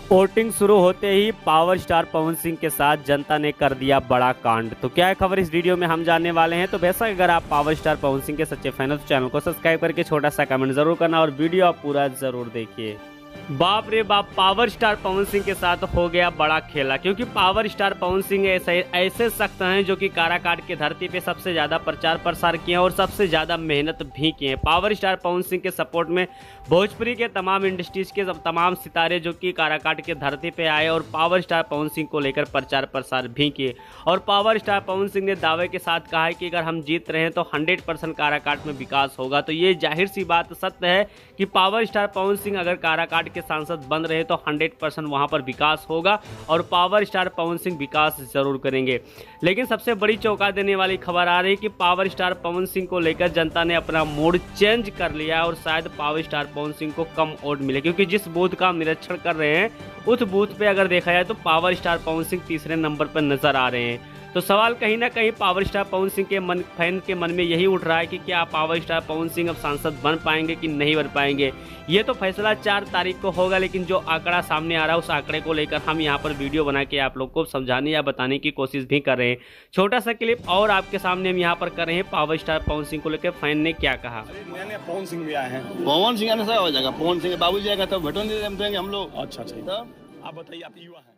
Voting शुरू होते ही power star Pawan Singh के साथ जनता ने कर दिया बड़ा कांड। तो क्या है खबर इस वीडियो में हम जानने वाले हैं। तो वैसा अगर आप पावर स्टार पवन सिंह के सच्चे फैन हो तो चैनल को सब्सक्राइब करके छोटा सा कमेंट जरूर करना और वीडियो आप पूरा जरूर देखिए। बाप रे बाप, पावर स्टार पवन सिंह के साथ हो गया बड़ा खेला, क्योंकि पावर स्टार पवन सिंह ऐसे शख्स हैं जो कि काराकाट की धरती पे सबसे ज़्यादा प्रचार प्रसार किए हैं और सबसे ज़्यादा मेहनत भी किए हैं। पावर स्टार पवन सिंह के सपोर्ट में भोजपुरी के तमाम इंडस्ट्रीज के तमाम सितारे जो कि काराकाट की धरती पे आए और पावर स्टार पवन सिंह को लेकर प्रचार प्रसार भी किए। और पावर स्टार पवन सिंह ने दावे के साथ कहा है कि अगर हम जीत रहे हैं तो 100% काराकाट में विकास होगा। तो ये जाहिर सी बात सत्य है कि पावर स्टार पवन सिंह अगर काराकाट के सांसद बन रहे तो 100% वहां पर विकास होगा और पावर स्टार पवन सिंह विकास जरूर करेंगे। लेकिन सबसे बड़ी चौंका देने वाली खबर आ रही है कि पावर स्टार पवन सिंह को लेकर जनता ने अपना मूड चेंज कर लिया और शायद पावर स्टार पवन सिंह को कम वोट मिले, क्योंकि जिस बूथ का हम निरीक्षण कर रहे हैं उस बूथ पे अगर देखा जाए तो पावर स्टार पवन सिंह तीसरे नंबर पर नजर आ रहे हैं। तो सवाल कहीं ना कहीं पावर स्टार पवन सिंह के फैन के मन में यही उठ रहा है कि क्या पावर स्टार पवन सिंह अब सांसद बन पाएंगे कि नहीं बन पाएंगे। ये तो फैसला 4 तारीख को होगा, लेकिन जो आंकड़ा सामने आ रहा है उस आंकड़े को लेकर हम यहाँ पर वीडियो बना के आप लोग को समझाने या बताने की कोशिश भी कर रहे हैं। छोटा सा क्लिप और आपके सामने हम यहाँ पर कर रहे हैं पावर स्टार पवन सिंह को लेकर फैन ने क्या कहा। पवन सिंह भी आए हैं। पवन सिंह आने से हो जाएगा। पवन सिंह बाबू जाएगा तो भटोन देंगे हम लोग। अच्छा, आप बताइए, आप युवा हैं।